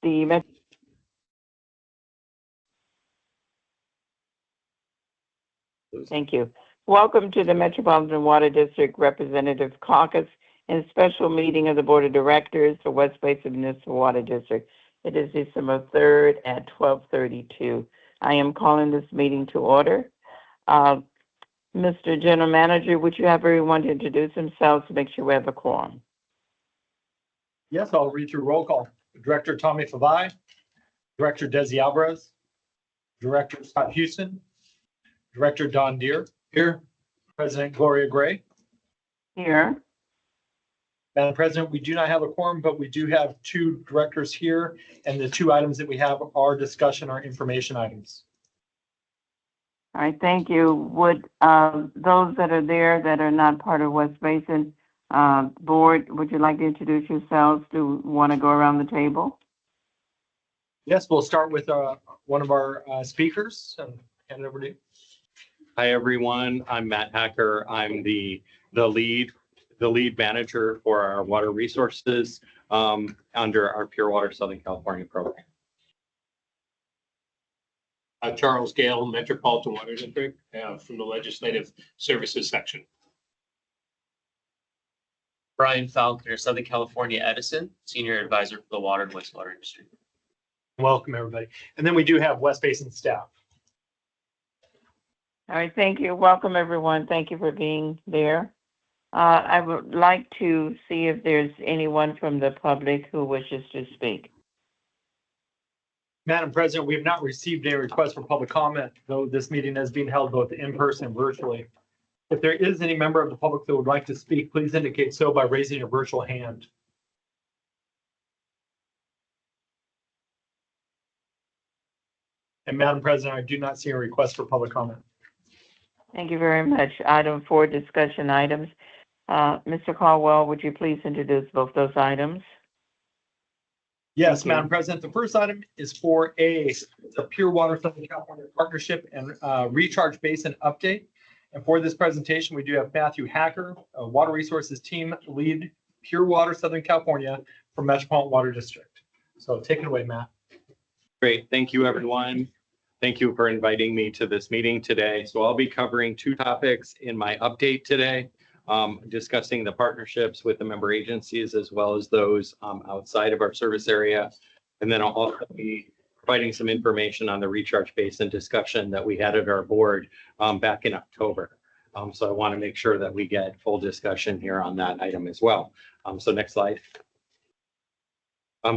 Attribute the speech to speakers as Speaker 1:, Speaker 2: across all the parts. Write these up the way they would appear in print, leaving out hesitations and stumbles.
Speaker 1: Thank you. Welcome to the Metropolitan Water District Representative Caucus and special meeting of the Board of Directors for West Basin Municipal Water District. It is December 3rd at 12:32. I am calling this meeting to order. Mr. General Manager, would you have everyone to introduce themselves to make sure we have a quorum?
Speaker 2: Yes, I'll read through roll call. Director Tommy Favai, Director Desi Alvarez, Director Scott Houston, Director Don Deere. Here. President Gloria Gray.
Speaker 1: Here.
Speaker 2: Madam President, we do not have a quorum, but we do have two directors here, and the two items that we have are discussion or information items.
Speaker 1: All right, thank you. Would those that are there that are not part of West Basin Board, would you like to introduce yourselves? Do you want to go around the table?
Speaker 2: Yes, we'll start with one of our speakers and hand it over to you.
Speaker 3: Hi, everyone. I'm Matt Hacker. I'm the lead manager for our water resources under our Pure Water Southern California program.
Speaker 4: Charles Gale, Metropolitan Water District, from the Legislative Services section.
Speaker 5: Brian Falconer, Southern California Edison, Senior Advisor for the Water and Wastewater Industry.
Speaker 2: Welcome, everybody. And then we do have West Basin staff.
Speaker 1: All right, thank you. Welcome, everyone. Thank you for being there. I would like to see if there's anyone from the public who wishes to speak.
Speaker 2: Madam President, we have not received any requests for public comment, though this meeting is being held both in person and virtually. If there is any member of the public that would like to speak, please indicate so by raising your virtual hand. And Madam President, I do not see a request for public comment.
Speaker 1: Thank you very much. Item 4, discussion items. Mr. Caldwell, would you please introduce both those items?
Speaker 2: Yes, Madam President. The first item is for the Pure Water Southern California Partnership and Recharge Basin update. And for this presentation, we do have Matthew Hacker, Water Resources Team Lead, Pure Water Southern California from Metropolitan Water District. So take it away, Matt.
Speaker 3: Great. Thank you, everyone. Thank you for inviting me to this meeting today. So I'll be covering two topics in my update today, discussing the partnerships with the member agencies as well as those outside of our service area. And then I'll also be providing some information on the recharge basin discussion that we had at our board back in October. So I want to make sure that we get full discussion here on that item as well. So next slide.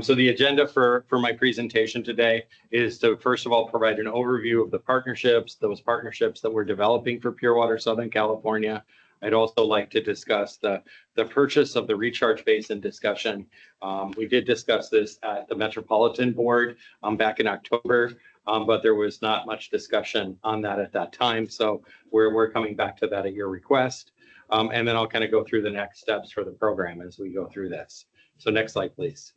Speaker 3: So the agenda for my presentation today is to, first of all, provide an overview of the partnerships, those partnerships that we're developing for Pure Water Southern California. I'd also like to discuss the purchase of the recharge basin discussion. We did discuss this at the Metropolitan Board back in October, but there was not much discussion on that at that time. So we're coming back to that at your request. And then I'll kind of go through the next steps for the program as we go through this. So next slide, please.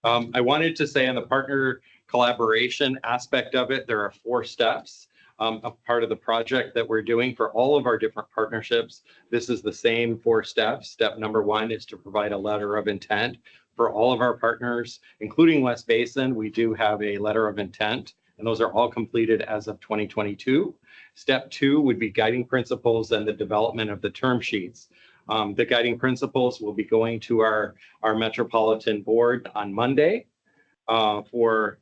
Speaker 3: I wanted to say on the partner collaboration aspect of it, there are 4 steps. A part of the project that we're doing for all of our different partnerships. This is the same 4 steps. Step number 1 is to provide a letter of intent for all of our partners, including West Basin. We do have a letter of intent, and those are all completed as of 2022. Step 2 would be guiding principles and the development of the term sheets. The guiding principles will be going to our Metropolitan Board on Monday for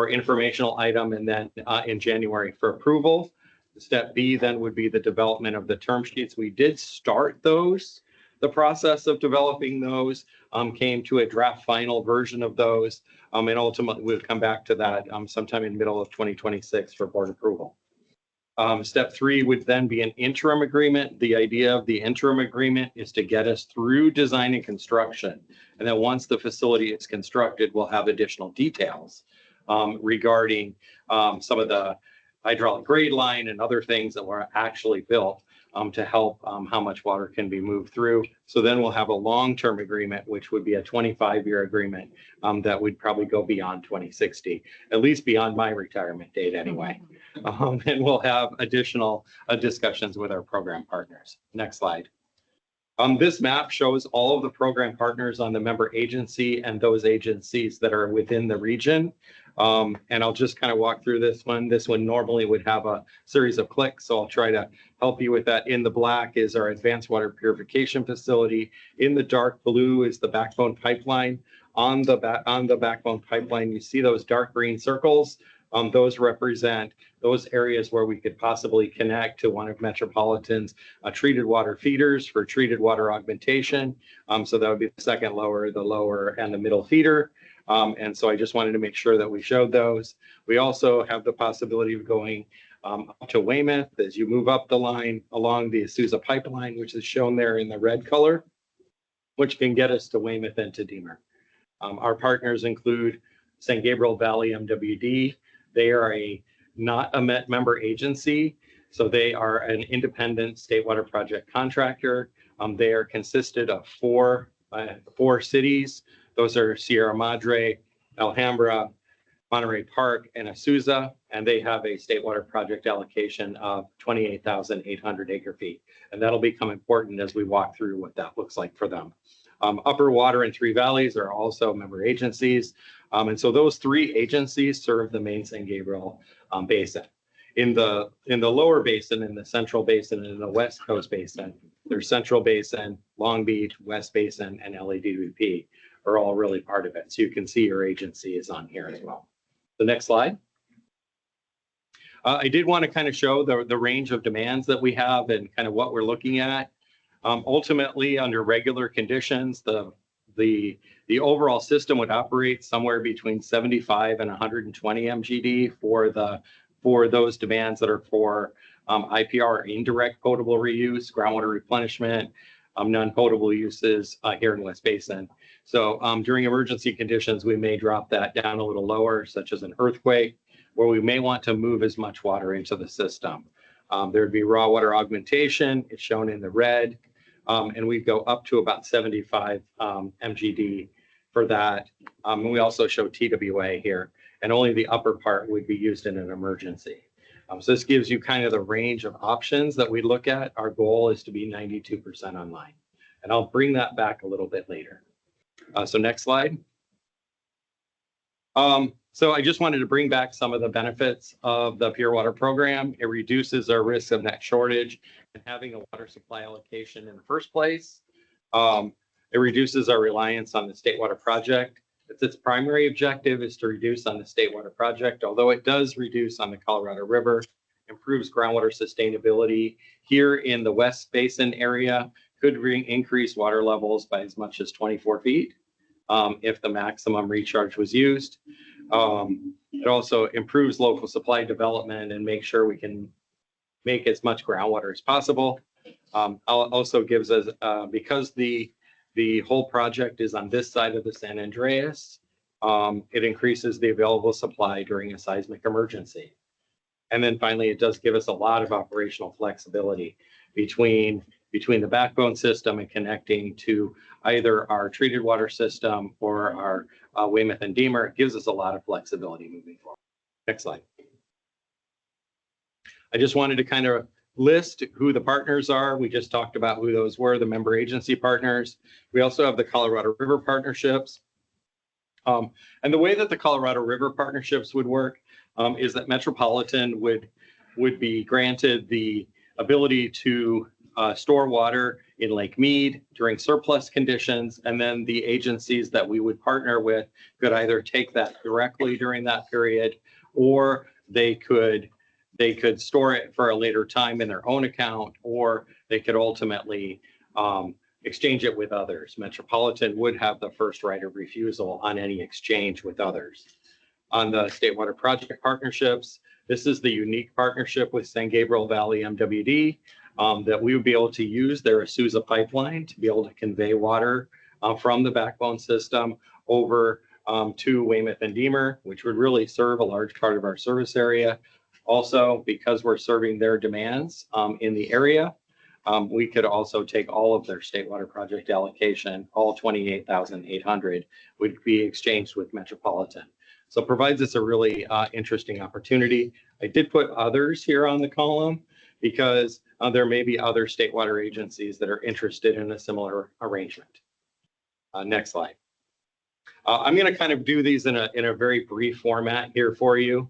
Speaker 3: informational item, and then in January for approval. Step B then would be the development of the term sheets. We did start those. The process of developing those came to a draft final version of those, and ultimately we'll come back to that sometime in the middle of 2026 for board approval. Step 3 would then be an interim agreement. The idea of the interim agreement is to get us through design and construction. And then once the facility is constructed, we'll have additional details regarding some of the hydraulic grade line and other things that were actually built to help how much water can be moved through. So then we'll have a long-term agreement, which would be a 25-year agreement that would probably go beyond 2060, at least beyond my retirement date anyway. And we'll have additional discussions with our program partners. Next slide. This map shows all of the program partners on the member agency and those agencies that are within the region. And I'll just kind of walk through this one. This one normally would have a series of clicks, so I'll try to help you with that. In the black is our advanced water purification facility. In the dark blue is the backbone pipeline. On the backbone pipeline, you see those dark green circles. Those represent those areas where we could possibly connect to one of Metropolitan's treated water feeders for treated water augmentation. So that would be the second lower, the lower, and the middle feeder. And so I just wanted to make sure that we showed those. We also have the possibility of going up to Weymouth as you move up the line along the Azusa pipeline, which is shown there in the red color, which can get us to Weymouth and to Deemer. Our partners include San Gabriel Valley MWD. They are not a Met member agency, so they are an independent state water project contractor. They are consisted of four cities. Those are Sierra Madre, Alhambra, Monterey Park, and Azusa, and they have a state water project allocation of 28,800 acre feet. And that'll become important as we walk through what that looks like for them. Upper Water and Three Valleys are also member agencies. And so those three agencies serve the main San Gabriel basin. In the lower basin, in the central basin, and in the West Coast basin, there's Central Basin, Long Beach, West Basin, and LADWP are all really part of it. So you can see your agency is on here as well. The next slide. I did want to kind of show the range of demands that we have and kind of what we're looking at. Ultimately, under regular conditions, the overall system would operate somewhere between 75 and 120 MGD for those demands that are for IPR, indirect potable reuse, groundwater replenishment, non-potable uses here in West Basin. So during emergency conditions, we may drop that down a little lower, such as an earthquake, where we may want to move as much water into the system. There'd be raw water augmentation, it's shown in the red, and we go up to about 75 MGD for that. And we also show TWA here, and only the upper part would be used in an emergency. So this gives you kind of the range of options that we look at. Our goal is to be 92% online, and I'll bring that back a little bit later. So next slide. So I just wanted to bring back some of the benefits of the Pure Water program. It reduces our risk of net shortage and having a water supply allocation in the first place. It reduces our reliance on the State Water Project. Its primary objective is to reduce on the State Water Project, although it does reduce on the Colorado River, improves groundwater sustainability. Here in the West Basin area, could increase water levels by as much as 24 feet if the maximum recharge was used. It also improves local supply development and makes sure we can make as much groundwater as possible. Also gives us, because the whole project is on this side of the San Andreas, it increases the available supply during a seismic emergency. And then finally, it does give us a lot of operational flexibility between the backbone system and connecting to either our treated water system or our Weymouth and Deemer. It gives us a lot of flexibility moving forward. Next slide. I just wanted to kind of list who the partners are. We just talked about who those were, the member agency partners. We also have the Colorado River partnerships. And the way that the Colorado River partnerships would work is that Metropolitan would be granted the ability to store water in Lake Mead during surplus conditions, and then the agencies that we would partner with could either take that directly during that period, or they could store it for a later time in their own account, or they could ultimately exchange it with others. Metropolitan would have the first right of refusal on any exchange with others. On the State Water Project partnerships, this is the unique partnership with San Gabriel Valley MWD that we would be able to use their Azusa pipeline to be able to convey water from the backbone system over to Weymouth and Deemer, which would really serve a large part of our service area. Also, because we're serving their demands in the area, we could also take all of their State Water Project allocation, all 28,800 would be exchanged with Metropolitan. So it provides us a really interesting opportunity. I did put others here on the column because there may be other state water agencies that are interested in a similar arrangement. Next slide. I'm going to kind of do these in a very brief format here for you.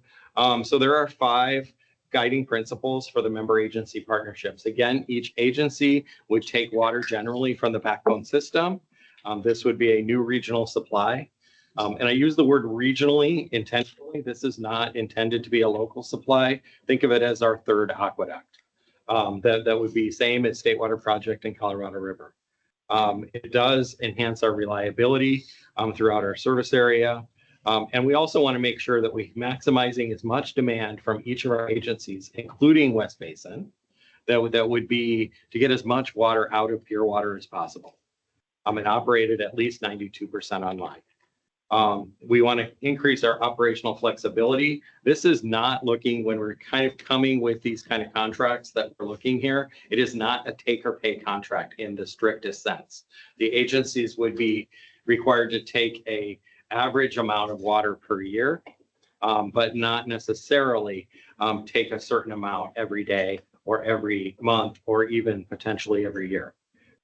Speaker 3: So there are 5 guiding principles for the member agency partnerships. Again, each agency would take water generally from the backbone system. This would be a new regional supply. And I use the word regionally intentionally. This is not intended to be a local supply. Think of it as our 3rd aqueduct. That would be same as State Water Project and Colorado River. It does enhance our reliability throughout our service area. And we also want to make sure that we're maximizing as much demand from each of our agencies, including West Basin, that would be to get as much water out of pure water as possible. And operated at least 92% online. We want to increase our operational flexibility. This is not looking, when we're kind of coming with these kind of contracts that we're looking here, it is not a take or pay contract in the strictest sense. The agencies would be required to take a average amount of water per year, but not necessarily take a certain amount every day or every month or even potentially every year.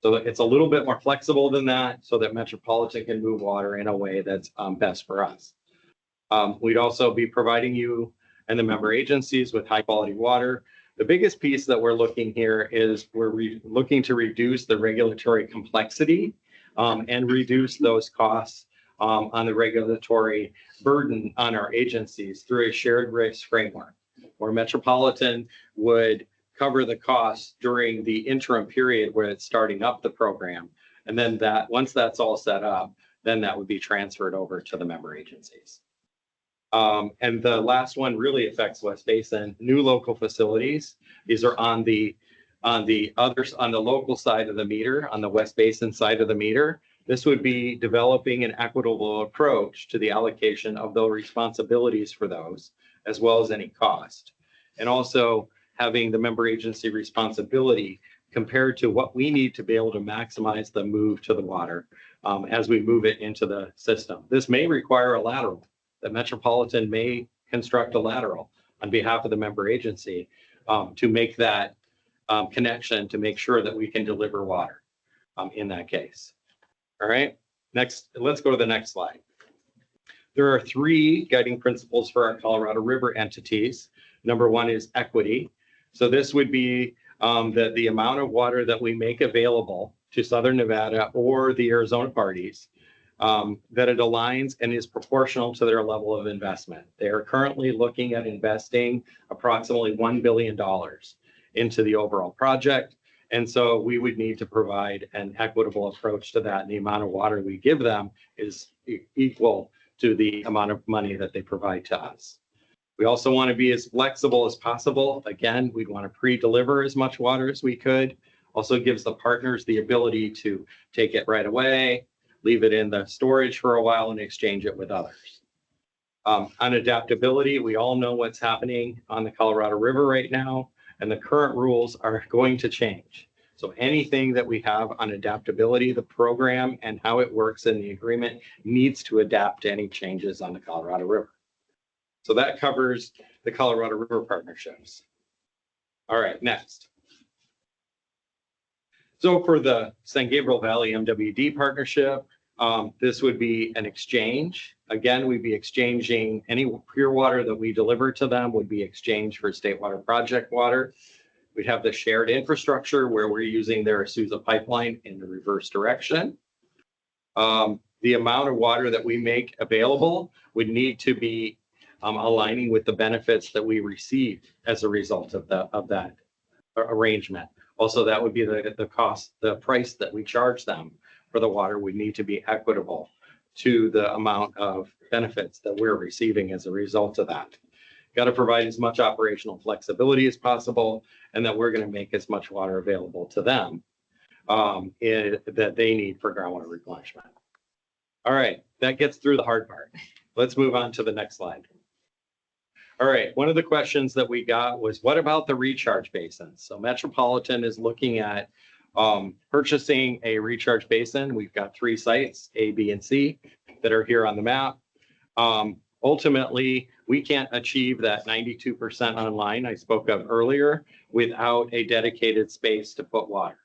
Speaker 3: So it's a little bit more flexible than that so that Metropolitan can move water in a way that's best for us. We'd also be providing you and the member agencies with high quality water. The biggest piece that we're looking here is we're looking to reduce the regulatory complexity and reduce those costs on the regulatory burden on our agencies through a shared risk framework, where Metropolitan would cover the costs during the interim period where it's starting up the program. And then once that's all set up, then that would be transferred over to the member agencies. And the last one really affects West Basin, new local facilities. These are on the local side of the meter, on the West Basin side of the meter. This would be developing an equitable approach to the allocation of the responsibilities for those, as well as any cost. And also having the member agency responsibility compared to what we need to be able to maximize the move to the water as we move it into the system. This may require a lateral. The Metropolitan may construct a lateral on behalf of the member agency to make that connection to make sure that we can deliver water in that case. All right, next, let's go to the next slide. There are 3 guiding principles for our Colorado River entities. Number 1 is equity. So this would be that the amount of water that we make available to Southern Nevada or the Arizona parties, that it aligns and is proportional to their level of investment. They are currently looking at investing approximately $1 billion into the overall project. And so we would need to provide an equitable approach to that. And the amount of water we give them is equal to the amount of money that they provide to us. We also want to be as flexible as possible. Again, we'd want to pre-deliver as much water as we could. Also gives the partners the ability to take it right away, leave it in the storage for a while and exchange it with others. On adaptability, we all know what's happening on the Colorado River right now, and the current rules are going to change. So anything that we have on adaptability, the program and how it works in the agreement needs to adapt to any changes on the Colorado River. So that covers the Colorado River partnerships. All right, next. So for the San Gabriel Valley MWD partnership, this would be an exchange. Again, we'd be exchanging any pure water that we deliver to them would be exchanged for State Water Project water. We'd have the shared infrastructure where we're using their Azusa pipeline in the reverse direction. The amount of water that we make available would need to be aligning with the benefits that we receive as a result of that arrangement. Also, that would be the cost, the price that we charge them for the water would need to be equitable to the amount of benefits that we're receiving as a result of that. Got to provide as much operational flexibility as possible, and that we're going to make as much water available to them that they need for groundwater replenishment. All right, that gets through the hard part. Let's move on to the next slide. All right, one of the questions that we got was, what about the recharge basins? So Metropolitan is looking at purchasing a recharge basin. We've got 3 sites, A, B, and C, that are here on the map. Ultimately, we can't achieve that 92% online I spoke of earlier without a dedicated space to put water.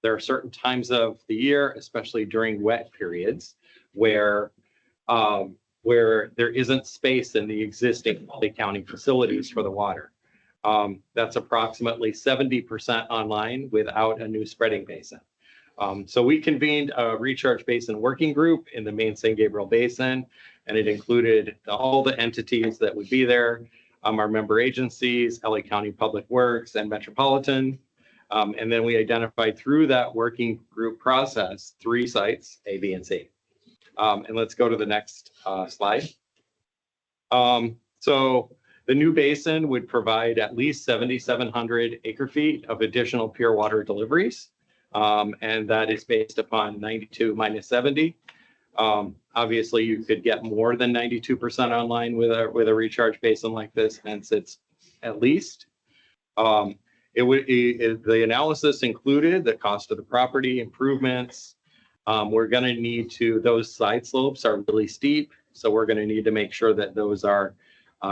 Speaker 3: There are certain times of the year, especially during wet periods, where there isn't space in the existing Lake County facilities for the water. That's approximately 70% online without a new spreading basin. So we convened a recharge basin working group in the main San Gabriel Basin, and it included all the entities that would be there, our member agencies, LA County Public Works and Metropolitan. And then we identified through that working group process 3 sites, A, B, and C. And let's go to the next slide. So the new basin would provide at least 7,700 acre feet of additional pure water deliveries. And that is based upon 92 minus 70. Obviously, you could get more than 92% online with a recharge basin like this, hence it's at least. The analysis included the cost of the property improvements. We're going to need to, those side slopes are really steep, so we're going to need to make sure that those are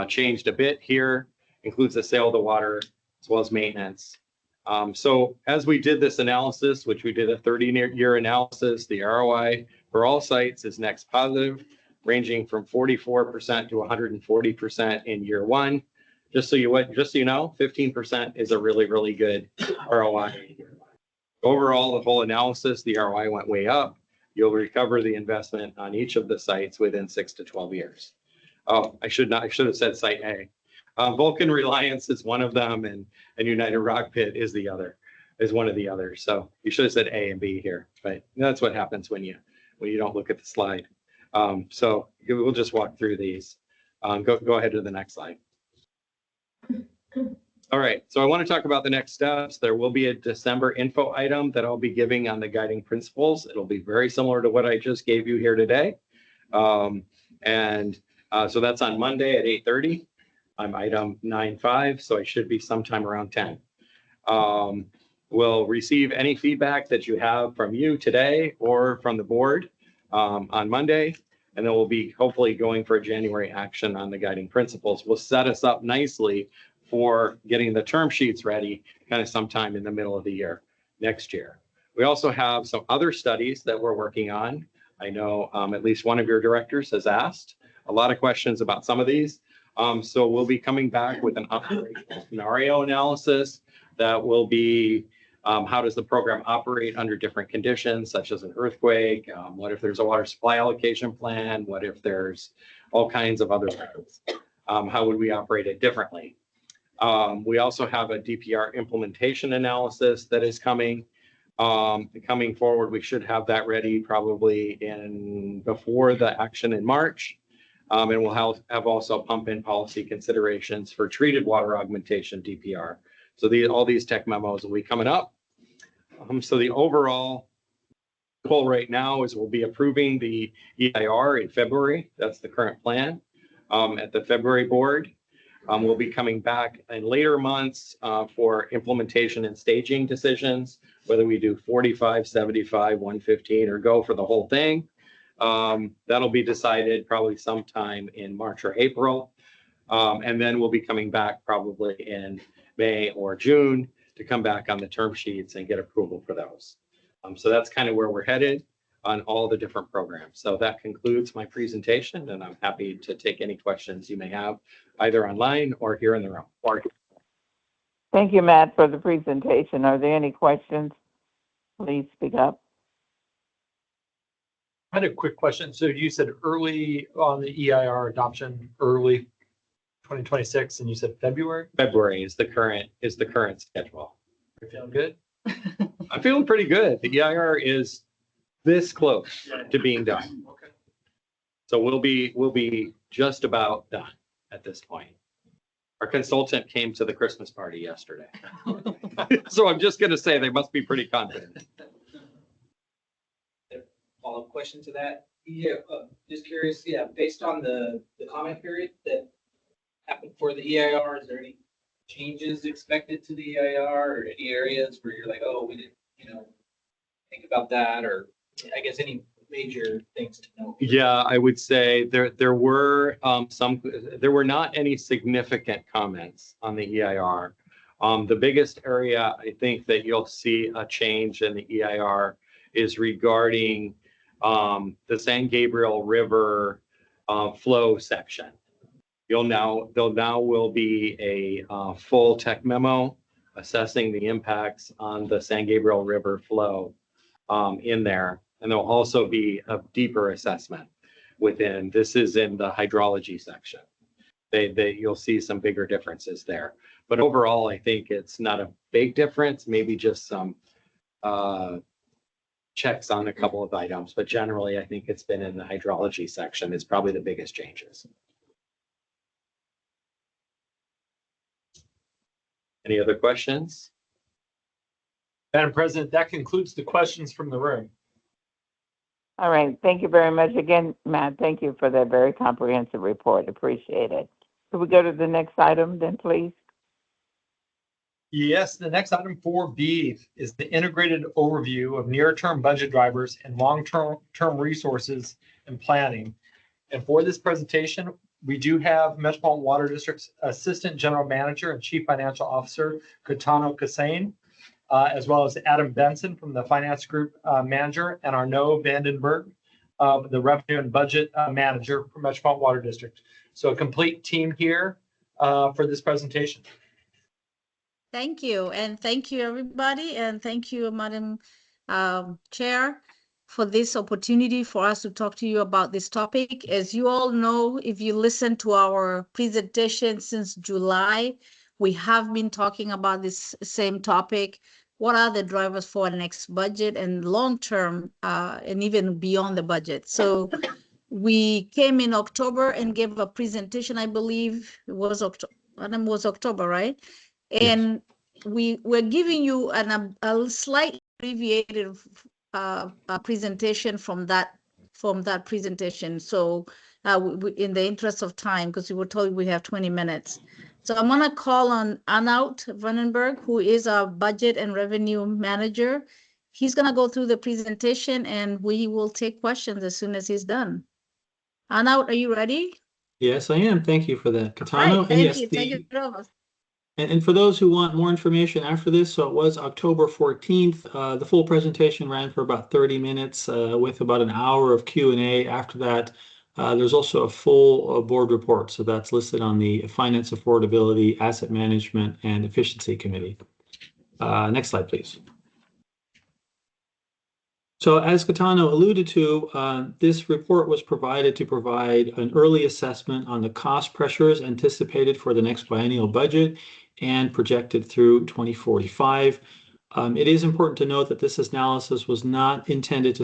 Speaker 3: changed a bit here. Includes the sale of the water as well as maintenance. So as we did this analysis, which we did a 30-year analysis, the ROI for all sites is next positive, ranging from 44% to 140% in year 1. Just so you know, 15% is a really, really good ROI. Overall, the whole analysis, the ROI went way up. You'll recover the investment on each of the sites within 6 to 12 years. Oh, I should have said site A. Vulcan Reliance is one of them, and United Rock Pit is one of the others. So you should have said A and B here, but that's what happens when you don't look at the slide. So we'll just walk through these. Go ahead to the next slide. All right, so I want to talk about the next steps. There will be a December info item that I'll be giving on the guiding principles. It'll be very similar to what I just gave you here today. So that's on Monday at 8:30. I'm item 9.5, so I should be sometime around 10. We'll receive any feedback that you have from you today or from the board on Monday, and then we'll be hopefully going for a January action on the guiding principles. Will set us up nicely for getting the term sheets ready kind of sometime in the middle of the year next year. We also have some other studies that we're working on. I know at least one of your directors has asked a lot of questions about some of these. So we'll be coming back with an operational scenario analysis that will be how does the program operate under different conditions, such as an earthquake? What if there's a water supply allocation plan? What if there's all kinds of other things? How would we operate it differently? We also have a DPR implementation analysis that is coming forward. We should have that ready probably before the action in March. And we'll have also pump in policy considerations for treated water augmentation DPR. So all these tech memos will be coming up. So the overall goal right now is we'll be approving the EIR in February. That's the current plan at the February board. We'll be coming back in later months for implementation and staging decisions, whether we do 45, 75, 115, or go for the whole thing. That'll be decided probably sometime in March or April. And then we'll be coming back probably in May or June to come back on the term sheets and get approval for those. So that's kind of where we're headed on all the different programs. So that concludes my presentation, and I'm happy to take any questions you may have either online or here in the room.
Speaker 1: Thank you, Matt, for the presentation. Are there any questions? Please speak up.
Speaker 2: I had a quick question. So you said early on the EIR adoption, early 2026, and you said February?
Speaker 3: February is the current schedule.
Speaker 2: You feeling good?
Speaker 3: I'm feeling pretty good. The EIR is this close to being done.
Speaker 2: Okay.
Speaker 3: So we'll be just about done at this point. Our consultant came to the Christmas party yesterday. So I'm just going to say they must be pretty confident.
Speaker 6: Follow-up question to that. Yeah, just curious. Yeah, based on the comment period that happened for the EIR, is there any changes expected to the EIR or any areas where you're like, oh, we didn't, think about that, or I guess any major things to know?
Speaker 3: Yeah, I would say there were there were not any significant comments on the EIR. The biggest area I think that you'll see a change in the EIR is regarding the San Gabriel River flow section. There now will be a full tech memo assessing the impacts on the San Gabriel River flow in there. And there'll also be a deeper assessment within, this is in the hydrology section. You'll see some bigger differences there. But overall, I think it's not a big difference, maybe just some checks on a couple of items. But generally, I think it's been in the hydrology section. It's probably the biggest changes. Any other questions?
Speaker 2: Madam President, that concludes the questions from the room.
Speaker 1: All right. Thank you very much again, Matt. Thank you for that very comprehensive report. Appreciate it. Could we go to the next item then, please?
Speaker 2: Yes, the next item 4B is the integrated overview of near-term budget drivers and long-term resources and planning. And for this presentation, we do have Metropolitan Water District's Assistant General Manager and Chief Financial Officer, Katano Kassane, as well as Adam Benson from the Finance Group Manager, and Arnaud Vandenberg, the Revenue and Budget Manager for Metropolitan Water District. So a complete team here for this presentation.
Speaker 7: Thank you. And thank you, everybody. And thank you, Madam Chair, for this opportunity for us to talk to you about this topic. As you all know, if you listen to our presentation since July, we have been talking about this same topic. What are the drivers for our next budget and long-term and even beyond the budget? So we came in October and gave a presentation, I believe it was October, right? And we were giving you a slightly abbreviated presentation from that presentation. So in the interest of time, because we were told we have 20 minutes. So I'm gonna call on Arnaud Vandenberg, who is our budget and revenue manager. He's gonna go through the presentation and we will take questions as soon as he's done. Arnaud, are you ready?
Speaker 8: Yes, I am. Thank you for that, Katano.
Speaker 7: Right,
Speaker 8: And
Speaker 7: thank
Speaker 8: yes,
Speaker 7: you. Take it over.
Speaker 8: And for those who want more information after this, so it was October 14th. The full presentation ran for about 30 minutes with about an hour of Q&A. After that, there's also a full board report. So that's listed on the Finance, Affordability, Asset Management, and Efficiency Committee. Next slide, please. So as Katano alluded to, this report was provided to provide an early assessment on the cost pressures anticipated for the next biennial budget and projected through 2045. It is important to note that this analysis was not intended to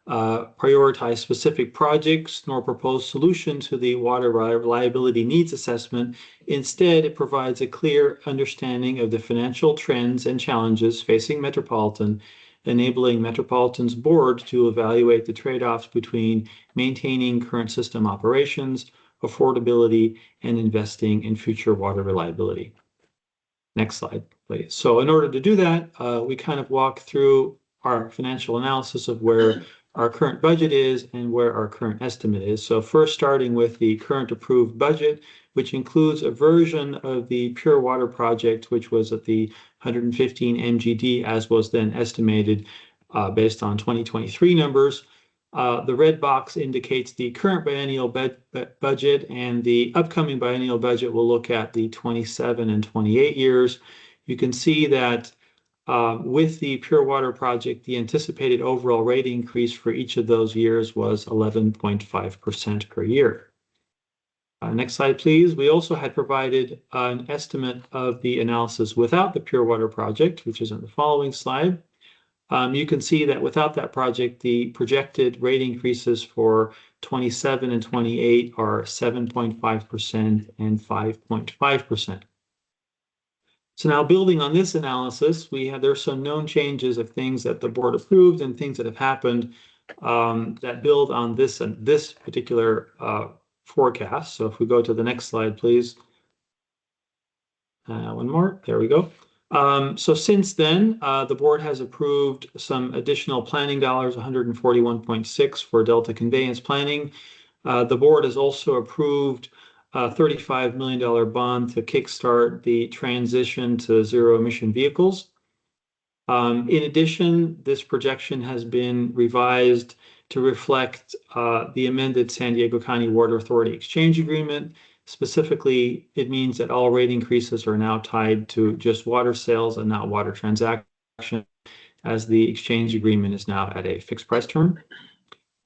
Speaker 8: prioritize specific projects nor propose solutions to the water reliability needs assessment. Instead, it provides a clear understanding of the financial trends and challenges facing Metropolitan, enabling Metropolitan's board to evaluate the trade-offs between maintaining current system operations, affordability, and investing in future water reliability. Next slide, please. So in order to do that, we kind of walk through our financial analysis of where our current budget is and where our current estimate is. So first, starting with the current approved budget, which includes a version of the Pure Water project, which was at the 115 MGD, as was then estimated based on 2023 numbers. The red box indicates the current biennial budget, and the upcoming biennial budget will look at the 27 and 28 years. You can see that with the Pure Water project, the anticipated overall rate increase for each of those years was 11.5% per year. Next slide, please. We also had provided an estimate of the analysis without the Pure Water project, which is in the following slide. You can see that without that project, the projected rate increases for 27 and 28 are 7.5% and 5.5%. So now, building on this analysis, there's some known changes of things that the board approved and things that have happened that build on this and this particular forecast. So if we go to the next slide, please. One more. There we go. So since then, the board has approved some additional planning dollars, 141.6 for Delta Conveyance Planning. The board has also approved a $35 million bond to kickstart the transition to zero emission vehicles. In addition, this projection has been revised to reflect the amended San Diego County Water Authority Exchange Agreement. Specifically, it means that all rate increases are now tied to just water sales and not water transaction, as the exchange agreement is now at a fixed price term.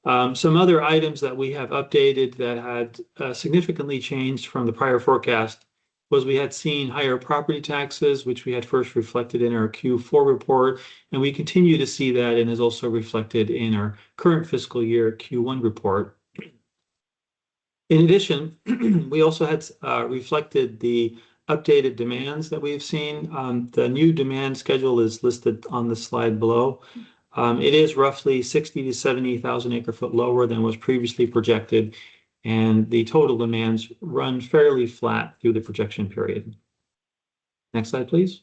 Speaker 8: Some other items that we have updated that had significantly changed from the prior forecast was we had seen higher property taxes, which we had first reflected in our Q4 report, and we continue to see that and is also reflected in our current fiscal year Q1 report. In addition, we also had reflected the updated demands that we've seen. The new demand schedule is listed on the slide below. It is roughly 60 to 70,000 acre-foot lower than was previously projected, and the total demands run fairly flat through the projection period. Next slide, please.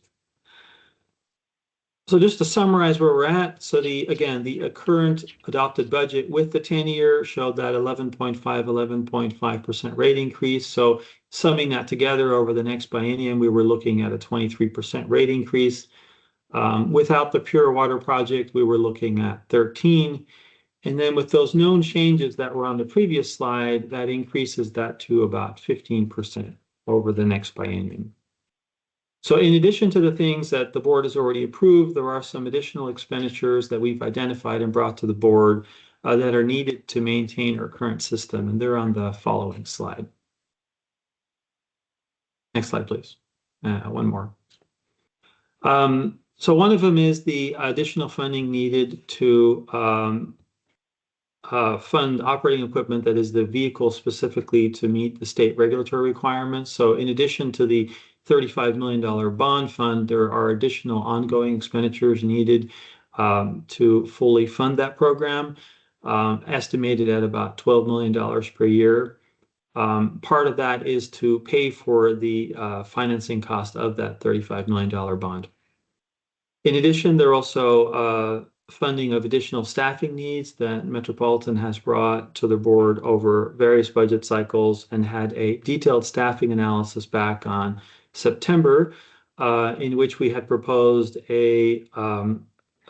Speaker 8: So just to summarize where we're at, so again, the current adopted budget with the 10-year showed that 11.5% rate increase. So summing that together over the next biennium, we were looking at a 23% rate increase. Without the Pure Water project, we were looking at 13. And then with those known changes that were on the previous slide, that increases that to about 15% over the next biennium. So in addition to the things that the board has already approved, there are some additional expenditures that we've identified and brought to the board that are needed to maintain our current system, and they're on the following slide. Next slide, please. One more. So one of them is the additional funding needed to fund operating equipment that is the vehicle specifically to meet the state regulatory requirements. So in addition to the $35 million bond fund, there are additional ongoing expenditures needed to fully fund that program, estimated at about $12 million per year. Part of that is to pay for the financing cost of that $35 million bond. In addition, there are also funding of additional staffing needs that Metropolitan has brought to the board over various budget cycles and had a detailed staffing analysis back on September, in which we had proposed a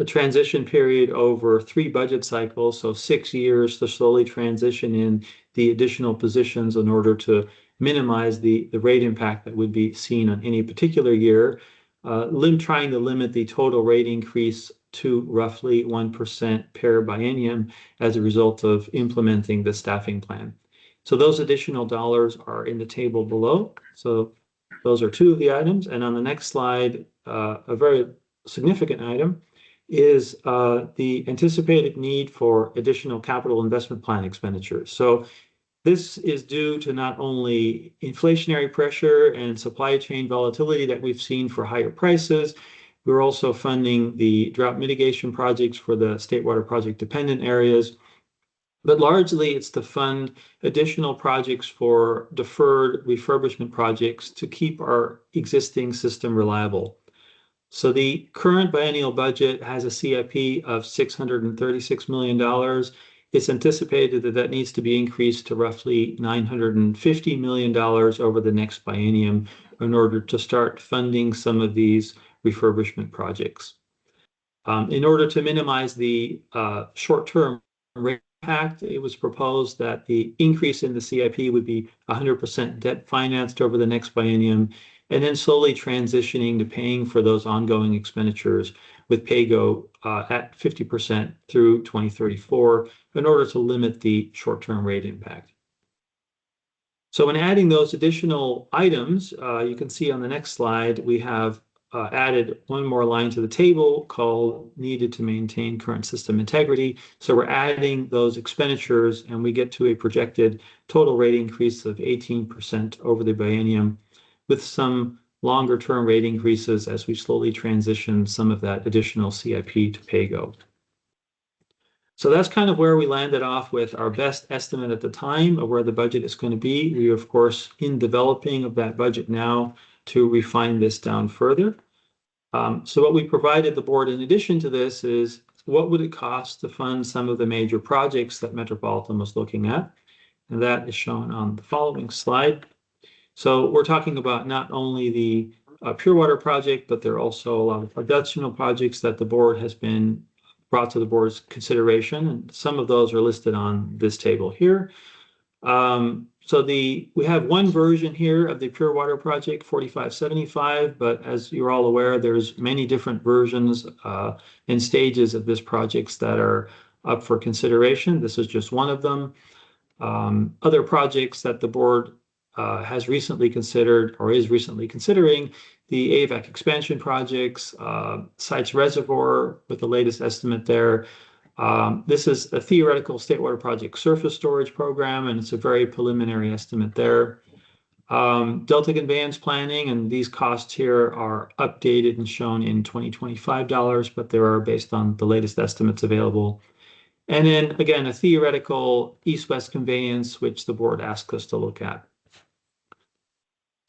Speaker 8: transition period over 3 budget cycles, so 6 years to slowly transition in the additional positions in order to minimize the rate impact that would be seen on any particular year, trying to limit the total rate increase to roughly 1% per biennium as a result of implementing the staffing plan. So those additional dollars are in the table below. So those are 2 of the items. And on the next slide, a very significant item is the anticipated need for additional capital investment plan expenditures. So this is due to not only inflationary pressure and supply chain volatility that we've seen for higher prices. We're also funding the drought mitigation projects for the state water project dependent areas. But largely, it's to fund additional projects for deferred refurbishment projects to keep our existing system reliable. So the current biennial budget has a CIP of $636 million. It's anticipated that that needs to be increased to roughly $950 million over the next biennium in order to start funding some of these refurbishment projects. In order to minimize the short-term rate impact, it was proposed that the increase in the CIP would be 100% debt financed over the next biennium, and then slowly transitioning to paying for those ongoing expenditures with PAYGO at 50% through 2034 in order to limit the short-term rate impact. So when adding those additional items, you can see on the next slide, we have added one more line to the table called needed to maintain current system integrity. So we're adding those expenditures and we get to a projected total rate increase of 18% over the biennium, with some longer term rate increases as we slowly transition some of that additional CIP to PAYGO. So that's kind of where we landed off with our best estimate at the time of where the budget is going to be. We are, of course, in developing of that budget now to refine this down further. So what we provided the board in addition to this is what would it cost to fund some of the major projects that Metropolitan was looking at? And that is shown on the following slide. So we're talking about not only the Pure Water project, but there are also a lot of additional projects that the board has been brought to the board's consideration. And some of those are listed on this table here. So we have one version here of the Pure Water project, 4575, but as you're all aware, there's many different versions and stages of this projects that are up for consideration. This is just one of them. Other projects that the board has recently considered or is recently considering, the AVAC expansion projects, Sites Reservoir with the latest estimate there. This is a theoretical state water project surface storage program, and it's a very preliminary estimate there. Delta conveyance planning, and these costs here are updated and shown in 2025 dollars, but they are based on the latest estimates available. And then again, a theoretical east-west conveyance, which the board asked us to look at.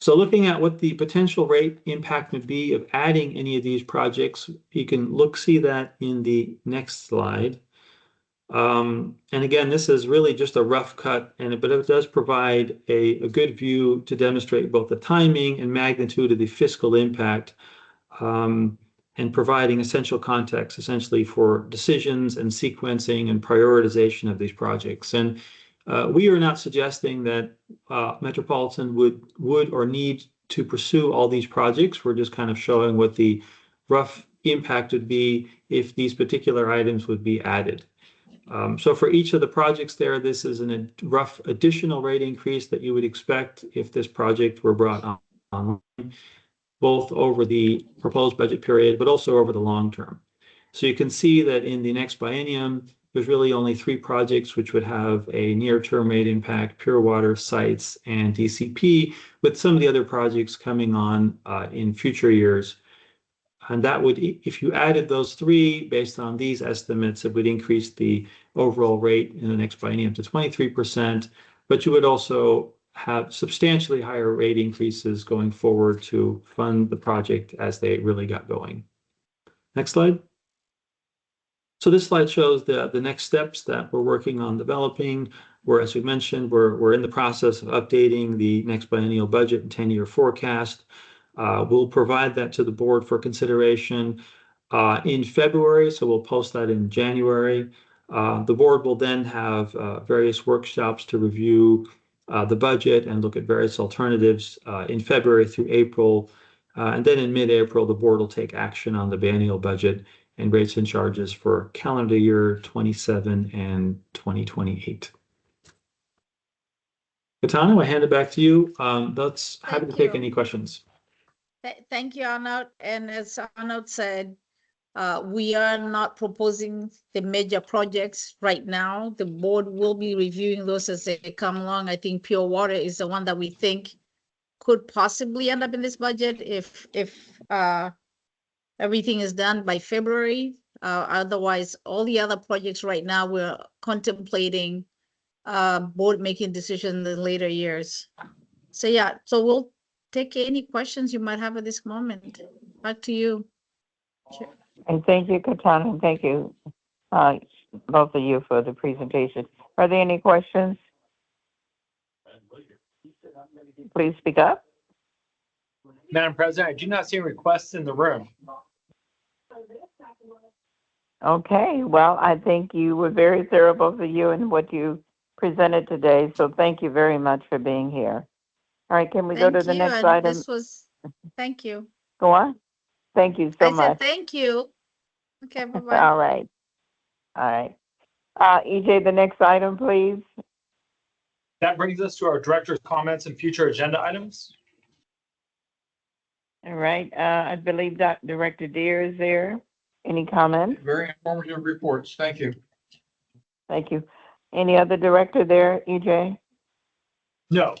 Speaker 8: So looking at what the potential rate impact would be of adding any of these projects, you can see that in the next slide. And again, this is really just a rough cut, but it does provide a good view to demonstrate both the timing and magnitude of the fiscal impact, and providing essential context essentially for decisions and sequencing and prioritization of these projects. And we are not suggesting that Metropolitan would or need to pursue all these projects. We're just kind of showing what the rough impact would be if these particular items would be added. So for each of the projects there, this is a rough additional rate increase that you would expect if this project were brought online, both over the proposed budget period, but also over the long term. So you can see that in the next biennium, there's really only 3 projects which would have a near-term rate impact: Pure Water, Sites, and DCP, with some of the other projects coming on in future years. And that would, if you added those 3 based on these estimates, it would increase the overall rate in the next biennium to 23%, but you would also have substantially higher rate increases going forward to fund the project as they really got going. Next slide. So this slide shows the next steps that we're working on developing, where, as we mentioned, we're in the process of updating the next biennial budget and 10-year forecast. We'll provide that to the board for consideration in February, so we'll post that in January. The board will then have various workshops to review the budget and look at various alternatives in February through April. And then in mid-April, the board will take action on the biennial budget and rates and charges for calendar year 27 and 2028. Katana, I hand it back to you. Let's happy to take any questions.
Speaker 7: Thank you, Arnold. And as Arnold said, we are not proposing the major projects right now. The board will be reviewing those as they come along. I think Pure Water is the one that we think could possibly end up in this budget if everything is done by February. Otherwise, all the other projects right now, we're contemplating board making decisions in later years. So yeah, so we'll take any questions you might have at this moment. Back to you. Sure.
Speaker 1: And thank you, Katana, and thank you, both of you, for the presentation. Are there any questions? Please speak up.
Speaker 2: Madam President, I do not see requests in the room.
Speaker 1: Okay, well, I think you were very thorough, both of you, in what you presented today, so thank you very much for being here. All right, can we go to the next
Speaker 7: and
Speaker 1: item?
Speaker 7: Thank you.
Speaker 1: Go on. Thank you so
Speaker 7: I
Speaker 1: much.
Speaker 7: said thank you. Okay, bye-bye.
Speaker 1: All right. All right. EJ, the next item, please.
Speaker 2: That brings us to our director's comments and future agenda items.
Speaker 1: All right, I believe that Director Deere is there. Any comments?
Speaker 9: Very informative reports. Thank you.
Speaker 1: Thank you. Any other director there, EJ?
Speaker 2: No.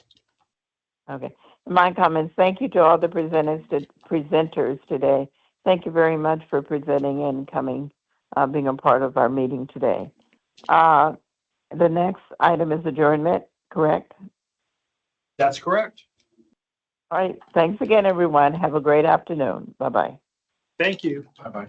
Speaker 1: Okay. My comments, thank you to all the presenters today. Thank you very much for presenting and coming, being a part of our meeting today. The next item is adjournment, correct?
Speaker 2: That's correct.
Speaker 1: All right. Thanks again, everyone. Have a great afternoon. Bye-bye.
Speaker 2: Thank you.
Speaker 9: Bye-bye.